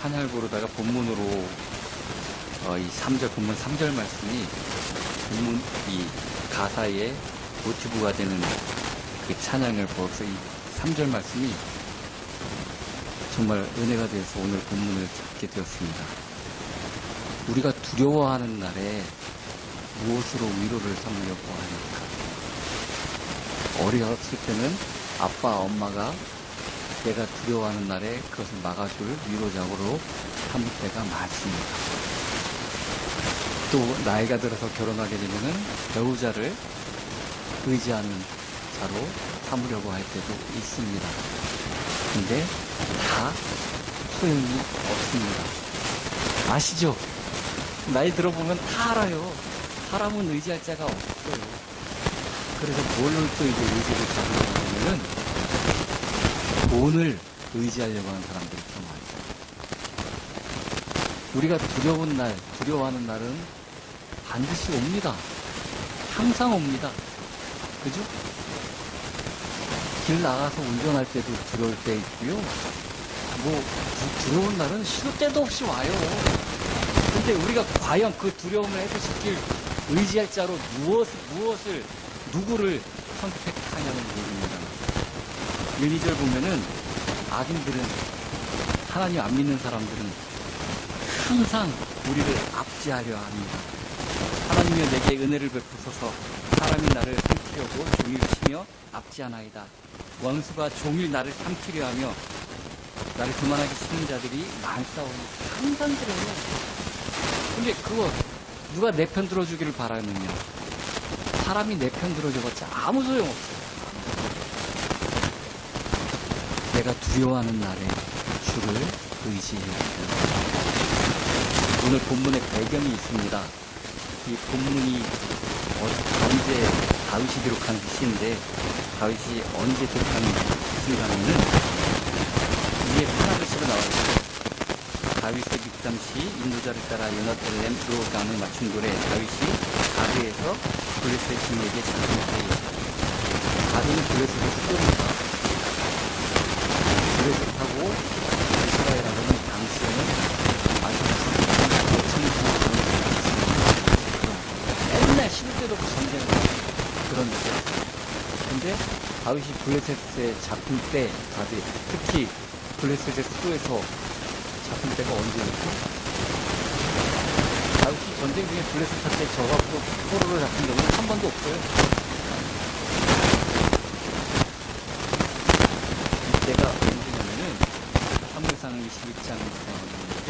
찬양을 부르다가 본문으로 이 3절, 본문 3절 말씀이 본문 이 가사의 모티브가 되는 그 찬양을 부어서 이 3절 말씀이 정말 은혜가 되어서 오늘 본문을 찾게 되었습니다. 우리가 두려워하는 날에 무엇으로 위로를 삼으려고 하니까? 어렸을 때는 아빠, 엄마가 내가 두려워하는 날에 그것을 막아줄 위로작으로 삼을 때가 많습니다. 또 나이가 들어서 결혼하게 되면은 배우자를 의지하는 자로 삼으려고 할 때도 있습니다. 근데 다 소용이 없습니다. 아시죠? 나이 들어보면 다 알아요. 사람은 의지할 자가 없어요. 그래서 뭘로 또 이제 의지를 잡으려고 하면은 돈을 의지하려고 하는 사람들이 더 많아요. 우리가 두려워하는 날은 반드시 옵니다. 항상 옵니다. 그죠? 길 나가서 운전할 때도 두려울 때 있고요. 두려운 날은 시도 때도 없이 와요. 근데 우리가 과연 그 두려움을 해소시킬 의지할 자로 누구를 선택하냐는 얘기입니다. 1, 2절 보면은 악인들은, 하나님 안 믿는 사람들은 항상 우리를 압제하려 합니다. 하나님이여 내게 은혜를 베푸소서. 사람이 나를 삼키려고 종일 치며 압제하나이다. 원수가 종일 나를 삼키려 하며 나를 교만하게 치는 자들이 많사오니. 항상 그래요. 근데 그거 누가 내 편 들어주기를 바라느냐? 사람이 내 편 들어줘봤자 아무 소용없어요. 내가 두려워하는 날에 주를 의지해야 해요. 오늘 본문의 배경이 있습니다. 이 본문이 언제 다윗이 기록한 시인데, 다윗이 언제 기록한 시인가 하면은 위에 파라글씨로 나와있어요. 다윗의 빅담시 인도자를 따라 요나텔렘으로 가는 맞춘 노래. 다윗이 가드에서 블레셋 주민에게 작품하여. 가드는 블레셋의 수도입니다. 블레셋하고 이스라엘하고는 당시에는 아주 맨날 시도 때도 없이 전쟁을 하는 그런 데였어요. 근데 다윗이 블레셋에 잡힌 때, 특히 블레셋의 수도에서 잡힌 때가 언제였죠? 다윗이 전쟁 중에 블레셋한테 져갖고 포로로 잡힌 경우는 한 번도 없어요. 이때가 언제냐면은 사무엘상 21장 나오는데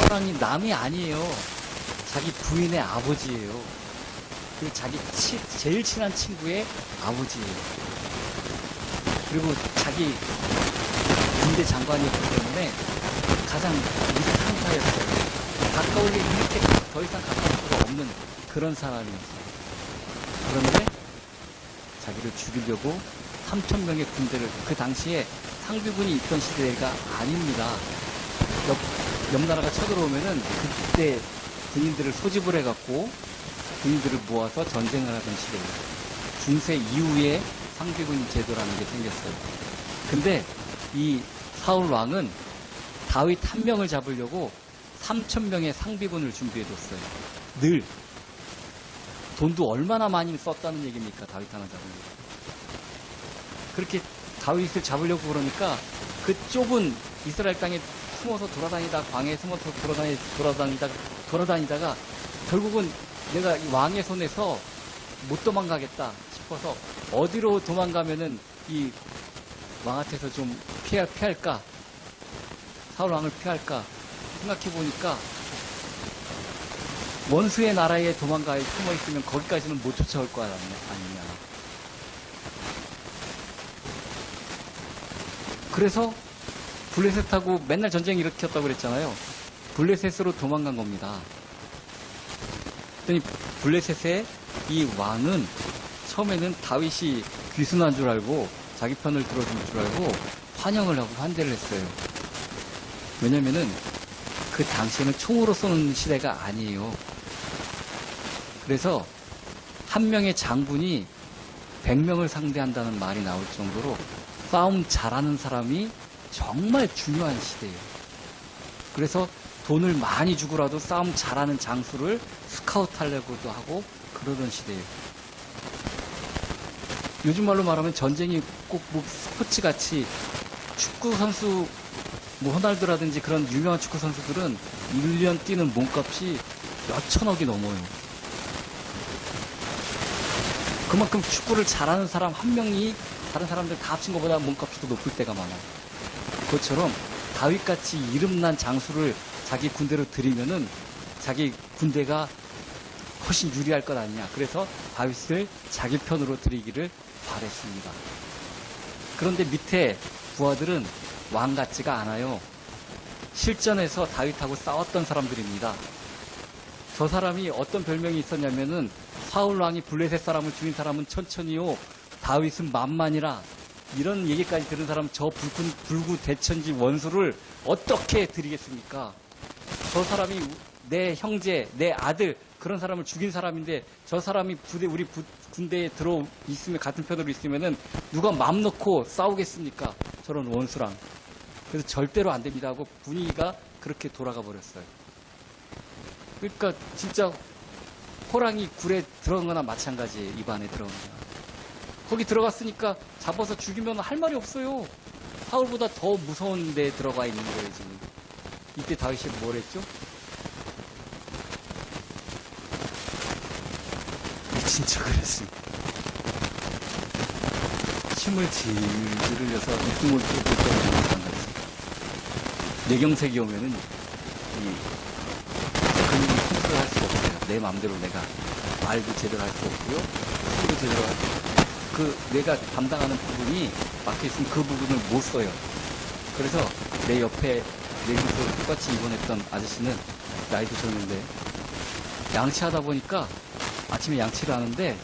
사울왕이 남이 아니에요. 자기 부인의 아버지예요. 그리고 자기 제일 친한 친구의 아버지예요. 그리고 자기 군대 장관이었기 때문에 가장 위상사였어요. 가까우게 이렇게 더 이상 가까울 수가 없는 그런 사람이었어요. 그런데 자기를 죽이려고 3,000명의 군대를, 그 당시에 상비군이 있던 시대가 아닙니다. 옆 나라가 쳐들어오면은 그때 군인들을 소집을 해갖고 군인들을 모아서 전쟁을 하던 시대예요. 중세 이후에 상비군 제도라는 게 생겼어요. 근데 이 사울 왕은 다윗 한 명을 잡으려고 3,000명의 상비군을 준비해뒀어요. 늘. 돈도 얼마나 많이 썼다는 얘기입니까? 다윗 하나 잡으려고. 그렇게 다윗을 잡으려고 그러니까 그 좁은 이스라엘 땅에 숨어서 돌아다니다, 광야에 숨어서 돌아다니다가 결국은 내가 이 왕의 손에서 못 도망가겠다 싶어서 어디로 도망가면은 이 왕한테서 좀 피할까? 사울 왕을 피할까? 생각해 보니까 원수의 나라에 도망가에 숨어 있으면 거기까지는 못 쫓아올 거 아니냐. 그래서 블레셋하고 맨날 전쟁 일으켰다고 그랬잖아요. 블레셋으로 도망간 겁니다. 그랬더니 블레셋의 이 왕은 처음에는 다윗이 귀순한 줄 알고 자기 편을 들어줄 줄 알고 환영을 하고 환대를 했어요. 왜냐면은 그 당시에는 총으로 쏘는 시대가 아니에요. 그래서 한 명의 장군이 100명을 상대한다는 말이 나올 정도로 싸움 잘하는 사람이 정말 중요한 시대예요. 그래서 돈을 많이 주고라도 싸움 잘하는 장수를 스카우트 하려고도 하고 그러던 시대예요. 요즘 말로 말하면 전쟁이 꼭 뭐 스포츠 같이 축구 선수 뭐 호날두라든지 그런 유명한 축구 선수들은 1년 뛰는 몸값이 몇천억이 넘어요. 그만큼 축구를 잘하는 사람 한 명이 다른 사람들 다 합친 것보다 몸값이 더 높을 때가 많아요. 그것처럼 다윗같이 이름난 장수를 자기 군대로 들이면은 자기 군대가 훨씬 유리할 것 아니냐. 그래서 다윗을 자기 편으로 들이기를 바랬습니다. 그런데 밑에 부하들은 왕 같지가 않아요. 실전에서 다윗하고 싸웠던 사람들입니다. 저 사람이 어떤 별명이 있었냐면은 사울 왕이 블레셋 사람을 죽인 사람은 천천히요, 다윗은 만만이라, 이런 얘기까지 들은 사람, 저 불구 대천지 원수를 어떻게 드리겠습니까? 저 사람이 내 형제, 내 아들, 그런 사람을 죽인 사람인데 저 사람이 우리 군대에 들어 있으면, 같은 편으로 있으면은 누가 마음 놓고 싸우겠습니까? 저런 원수랑. 그래서 절대로 안 됩니다 하고 분위기가 그렇게 돌아가 버렸어요. 그러니까 진짜 호랑이 굴에 들어간 거나 마찬가지예요. 입 안에 들어간 거나. 거기 들어갔으니까 잡아서 죽이면 할 말이 없어요. 사울보다 더 무서운 데에 들어가 있는 거예요, 지금. 이때 다윗이 뭘 했죠? 미친 척을 했습니다. 침을 질질 흘려서 입숨을 뚫고 있던 마찬가지. 뇌경색이 오면은 근육이 컨트롤할 수가 없어요. 내 마음대로 내가 말도 제대로 할 수 없고요, 숨도 제대로 할 수 없고, 그 내가 담당하는 부분이 막혀있으면 그 부분을 못 써요. 그래서 내 옆에 내기서 똑같이 입원했던 아저씨는 나이도 젊은데 양치하다 보니까 아침에 양치를 하는데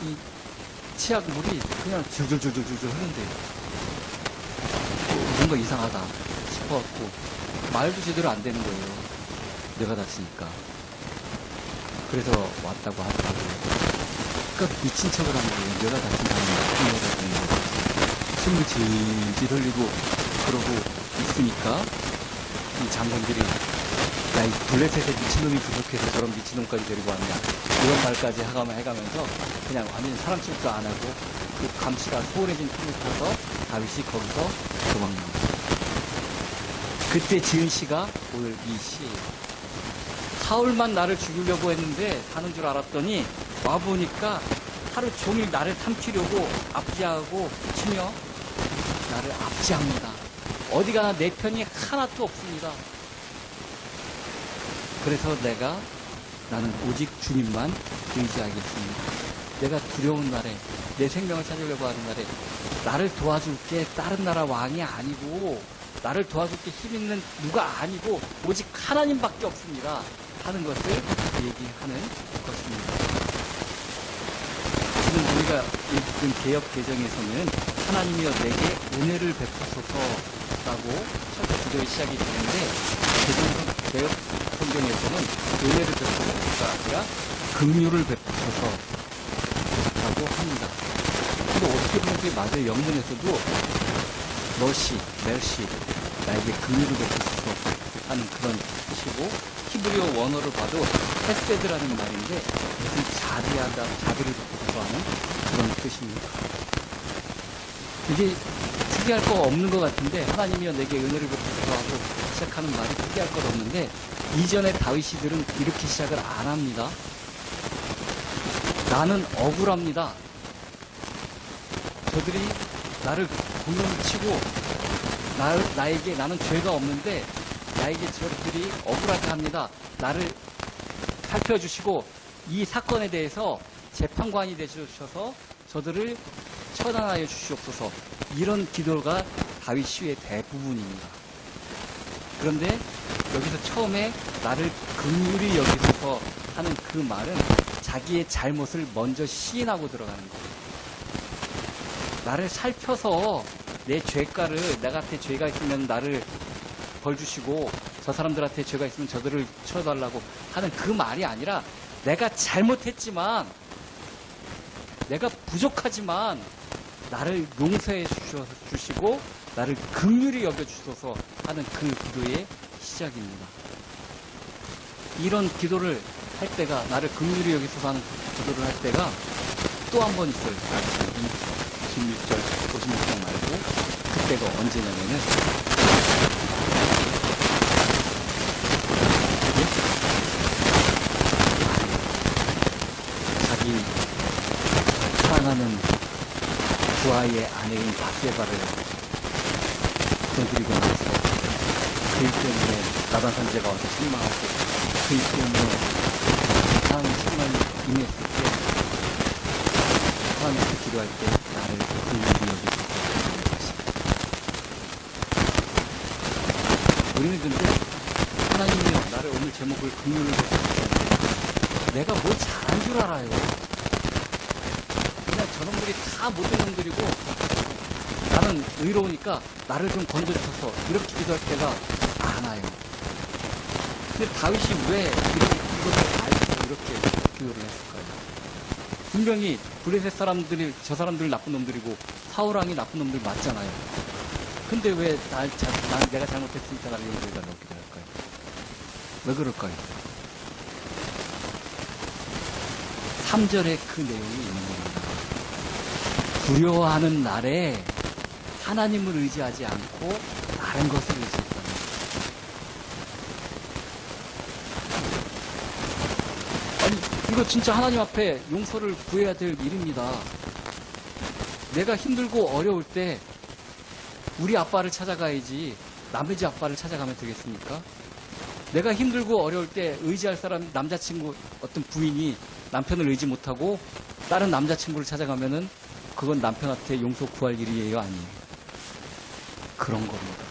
이 치약물이 그냥 줄줄줄줄줄 흐른대요. 뭔가 이상하다 싶어갖고 말도 제대로 안 되는 거예요. 뇌가 다치니까. 그래서 왔다고 하더라고요. 그러니까 미친 척을 한 거예요. 뇌가 다친 사람이 나쁜 뇌가 되는 거예요. 숨을 질질 흘리고 그러고 있으니까 이 장군들이, 야, 이 블레셋에 미친놈이 부족해서 저런 미친놈까지 데리고 왔냐, 이런 말까지 해가면서 그냥 완전히 사람 취급도 안 하고 그 감시가 소홀해진 틈을 타서 다윗이 거기서 도망나옵니다. 그때 지은 시가 오늘 이 시예요. 사울만 나를 죽이려고 했는데 하는 줄 알았더니 와보니까 하루 종일 나를 삼키려고 압제하고 치며 나를 압제합니다. 어디 가나 내 편이 하나도 없습니다. 그래서 나는 오직 주님만 의지하겠습니다. 내가 두려운 날에, 내 생명을 찾으려고 하는 날에 나를 도와줄 게 다른 나라 왕이 아니고, 나를 도와줄 게 힘 있는 누가 아니고 오직 하나님밖에 없습니다 하는 것을 얘기하는 것입니다. 지금 우리가 읽은 개역 개정에서는 하나님이여 내게 은혜를 베푸소서라고 첫 구절이 시작이 되는데, 개역 성경에서는 은혜를 베푸소서가 아니라 긍휼을 베푸소서라고 합니다. 근데 어떻게 보면 그게 맞아요. 영문에서도 머시, 멜시, 나에게 긍휼을 베푸소서 하는 그런 뜻이고, 히브리어 원어를 봐도 헤세드라는 말인데 무슨 자비를 베푸소서 하는 그런 뜻입니다. 이게 특이할 거 없는 것 같은데, 하나님이여 내게 은혜를 베푸소서 하고 시작하는 말이 특이할 것 없는데, 이전에 다윗이들은 이렇게 시작을 안 합니다. 나는 억울합니다. 저들이 나를 공룡을 치고 나는 죄가 없는데 나에게 저들이 억울하게 합니다. 나를 살펴주시고 이 사건에 대해서 재판관이 되셔서 저들을 처단하여 주시옵소서. 이런 기도가 다윗 시의 대부분입니다. 그런데 여기서 처음에 나를 긍휼히 여기소서 하는 그 말은 자기의 잘못을 먼저 시인하고 들어가는 거예요. 나를 살펴서 내 죄가를, 내한테 죄가 있으면 나를 벌 주시고 저 사람들한테 죄가 있으면 저들을 쳐달라고 하는 그 말이 아니라, 내가 잘못했지만, 내가 부족하지만 나를 용서해 주시고 나를 긍휼히 여겨주소서 하는 그 기도의 시작입니다. 이런 기도를 할 때가, 나를 긍휼히 여기소서 하는 기도를 할 때가 또 한 번 있어요. 56절, 56절 말고 그때가 언제냐면은 자기 사랑하는 두 아이의 아내인 바세바를 건드리고 나서 그일 때문에 나단 선지자가 와서 실망하고 그일 때문에 사랑의 실망이 임했을 때 하나님께 기도할 때 나를 긍휼히 여기소서 하는 것입니다. 우리는 근데 하나님이여 나를 오늘 제목을 긍휼히 여기소서, 내가 뭘 잘한 줄 알아요. 그냥 저놈들이 다 못된 놈들이고 나는 의로우니까 나를 좀 건져주셔서 이렇게 기도할 때가 많아요. 근데 다윗이 왜 이것을 알고 이렇게 기도를 했을까요? 분명히 블레셋 사람들이 저 사람들 나쁜 놈들이고 사울왕이 나쁜 놈들 맞잖아요. 근데 왜 내가 잘못했으니까 나를 용서해달라고 기도할까요? 왜 그럴까요? 3절에 그 내용이 있는 겁니다. 두려워하는 날에 하나님을 의지하지 않고 다른 것을 의지했다는 거예요. 아니, 이거 진짜 하나님 앞에 용서를 구해야 될 일입니다. 내가 힘들고 어려울 때 우리 아빠를 찾아가야지 남의 집 아빠를 찾아가면 되겠습니까? 내가 힘들고 어려울 때 의지할 사람, 남자친구, 어떤 부인이 남편을 의지 못하고 다른 남자친구를 찾아가면은 그건 남편한테 용서 구할 일이에요, 아니에요? 그런 겁니다.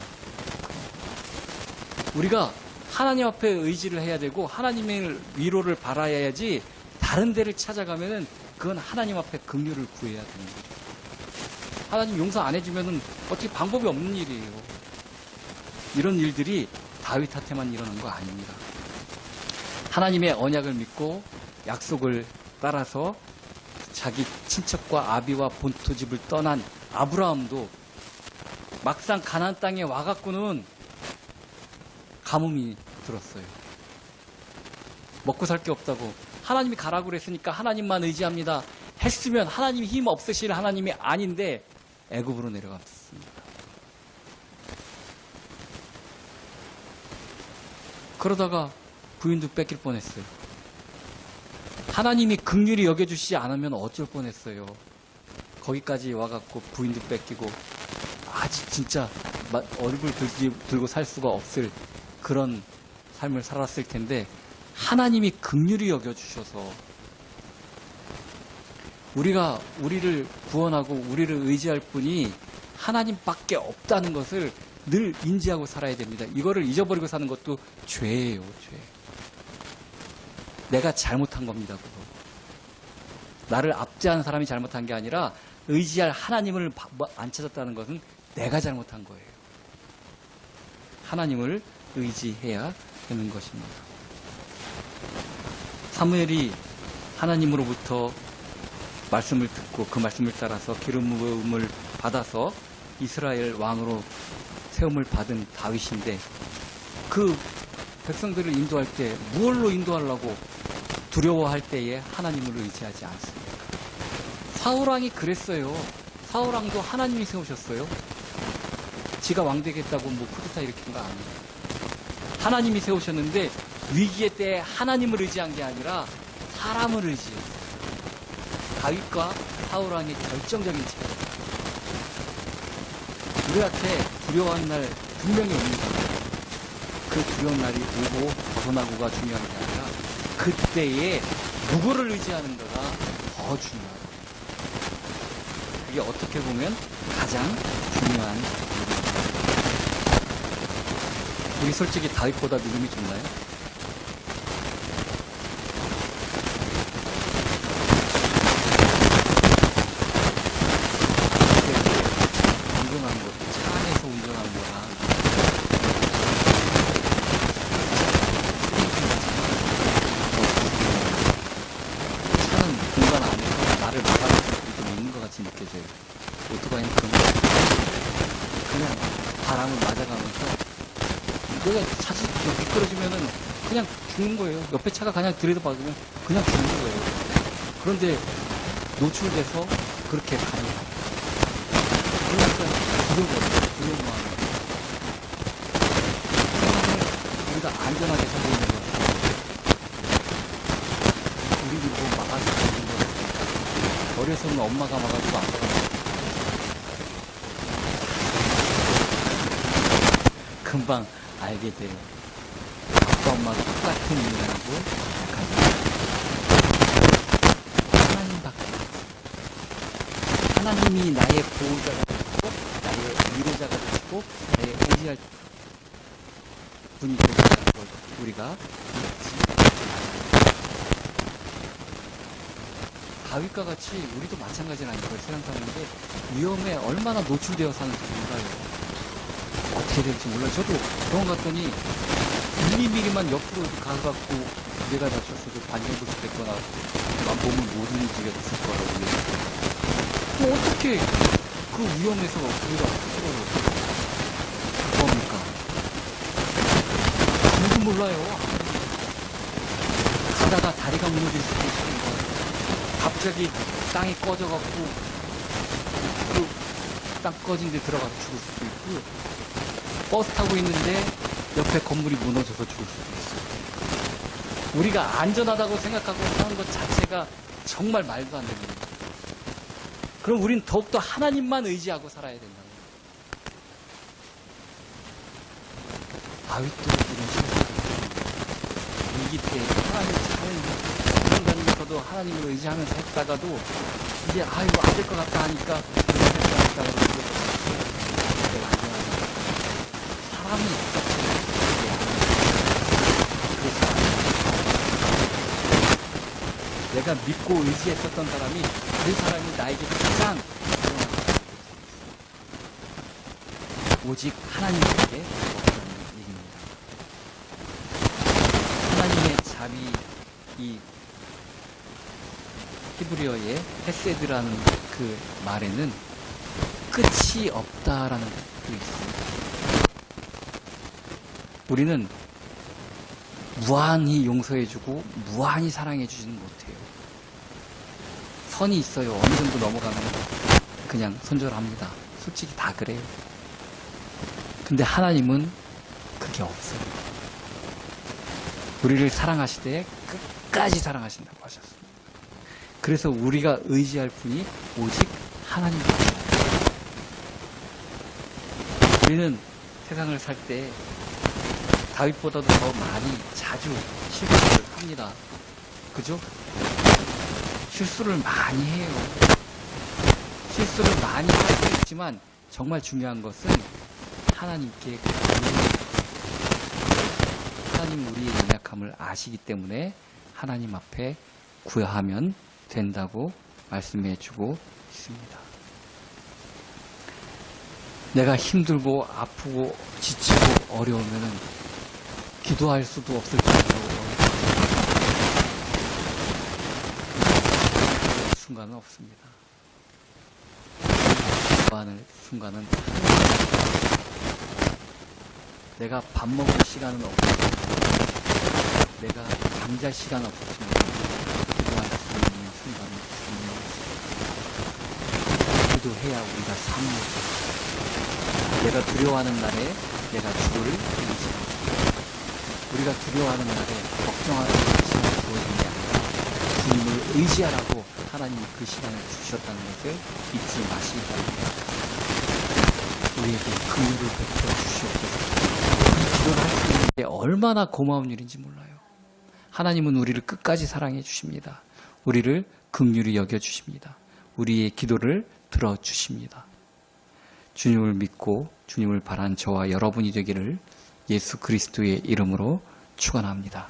우리가 하나님 앞에 의지를 해야 되고 하나님의 위로를 바라야지 다른 데를 찾아가면은 그건 하나님 앞에 긍휼을 구해야 되는 거죠. 하나님 용서 안 해주면은 어떻게 방법이 없는 일이에요. 이런 일들이 다윗한테만 일어난 거 아닙니다. 하나님의 언약을 믿고 약속을 따라서 자기 친척과 아비와 본토집을 떠난 아브라함도 막상 가나안 땅에 와갖고는 가뭄이 들었어요. 먹고 살 게 없다고 하나님이 가라고 그랬으니까 하나님만 의지합니다 했으면 하나님이 힘 없으실 하나님이 아닌데 애굽으로 내려갔습니다. 그러다가 부인도 뺏길 뻔했어요. 하나님이 긍휼히 여겨주시지 않으면 어쩔 뻔했어요. 거기까지 와갖고 부인도 뺏기고 아직 진짜 얼굴 들고 살 수가 없을 그런 삶을 살았을 텐데 하나님이 긍휼히 여겨주셔서 우리가 우리를 구원하고 우리를 의지할 분이 하나님밖에 없다는 것을 늘 인지하고 살아야 됩니다. 이거를 잊어버리고 사는 것도 죄예요, 죄. 내가 잘못한 겁니다, 그거. 나를 압제하는 사람이 잘못한 게 아니라 의지할 하나님을 안 찾았다는 것은 내가 잘못한 거예요. 하나님을 의지해야 되는 것입니다. 사무엘이 하나님으로부터 말씀을 듣고 그 말씀을 따라서 기름 부음을 받아서 이스라엘 왕으로 세움을 받은 다윗인데 그 백성들을 인도할 때 무엇로 인도하려고 두려워할 때에 하나님을 의지하지 않습니까? 사울왕이 그랬어요. 사울왕도 하나님이 세우셨어요. 지가 왕 되겠다고 뭐 쿠데타 일으킨 거 아니에요. 하나님이 세우셨는데 위기의 때에 하나님을 의지한 게 아니라 사람을 의지했어요. 다윗과 사울왕의 결정적인 차이. 우리한테 두려워하는 날 분명히 옵니다. 그 두려운 날이 오고 벗어나고가 중요한 게 아니라 그때에 누구를 의지하는가가 더 중요하다. 그게 어떻게 보면 가장 중요한 일입니다. 우리 솔직히 다윗보다 믿음이 좋나요? 운전하는 것도 차 안에서 운전하는 거랑 차는 공간 안에서 나를 막아줄 수도 있는 것 같이 느껴져요. 그냥 바람을 맞아가면서 내가 차지 미끄러지면은 그냥 죽는 거예요. 옆에 차가 그냥 들이받으면 그냥 죽는 거예요. 그런데 노출돼서 그렇게 갑니다. 그러니까 두려운 마음. 세상을 우리가 안전하게 살고 있는 거죠. 우리 이거 막아주고 있는 거죠. 어려서는 엄마가 막아주고 아빠가 막아주고. 금방 알게 돼요. 아빠 엄마가 똑같은 인간이고 하나님밖에 없어요. 하나님이 나의 보호자가 되시고 나의 위로자가 되시고 나의 의지할 분이 되시다는 걸 우리가 믿지 다윗과 같이 우리도 마찬가지라는 걸 세상 사는데 위험에 얼마나 노출되어 사는지 몰라요. 어떻게 될지 몰라요. 저도 병원 갔더니 1mm만 옆으로 가갖고 내가 다쳤어도 반경부스 됐거나 몸을 못 움직였을 거라고 그래요. 어떻게 그 위험에서 우리가 풀어요? 뭡니까? 누구 몰라요. 가다가 다리가 무너질 수도 있고 갑자기 땅이 꺼져갖고 그 땅 꺼진 데 들어가서 죽을 수도 있고 버스 타고 있는데 옆에 건물이 무너져서 죽을 수도 있어요. 우리가 안전하다고 생각하고 사는 것 자체가 정말 말도 안 되는 거예요. 그럼 우리는 더욱더 하나님만 의지하고 살아야 된다는 거예요. 다윗도 이런 실수를 위기 때 하나님 잘 인간이면서도 하나님을 의지하면서 했다가도 이제 이거 안 될 것 같다 하니까 사람이 내가 믿고 의지했었던 사람이 그 사람이 나에게 가장 오직 하나님께 없다는 얘기입니다. 하나님의 잠이 이 히브리어의 헤세드라는 그 말에는 끝이 없다라는 뜻이 있습니다. 우리는 무한히 용서해주고 무한히 사랑해주지는 못해요. 선이 있어요. 어느 정도 넘어가면 그냥 손절합니다. 솔직히 다 그래요. 근데 하나님은 그게 없어요. 우리를 사랑하시되 끝까지 사랑하신다고 하셨습니다. 그래서 우리가 의지할 분이 오직 하나님입니다. 우리는 세상을 살 때 다윗보다도 더 많이 자주 실수를 합니다. 그죠? 실수를 많이 해요. 실수를 많이 할 수 있지만 정말 중요한 것은 하나님께 하나님 우리의 연약함을 아시기 때문에 하나님 앞에 구하면 된다고 말씀해 주고 있습니다. 내가 힘들고 아프고 지치고 어려우면은 기도할 수도 없을 정도로 순간은 없습니다. 기도하는 순간은 내가 밥 먹을 시간은 없고 내가 잠잘 시간 없었지만 기도할 수 있는 순간은 없습니다. 기도해야 우리가 삶을 내가 두려워하는 날에 내가 주를 의지하고 우리가 두려워하는 날에 걱정하는 시간을 주어진 게 아니라 주님을 의지하라고 하나님이 그 시간을 주셨다는 것을 잊지 마시기 바랍니다. 우리에게 긍휼을 베풀어 주시옵소서. 이 기도를 할 수 있는 게 얼마나 고마운 일인지 몰라요. 하나님은 우리를 끝까지 사랑해 주십니다. 우리를 긍휼히 여겨 주십니다. 우리의 기도를 들어 주십니다. 주님을 믿고 주님을 바란 저와 여러분이 되기를 예수 그리스도의 이름으로 축원합니다.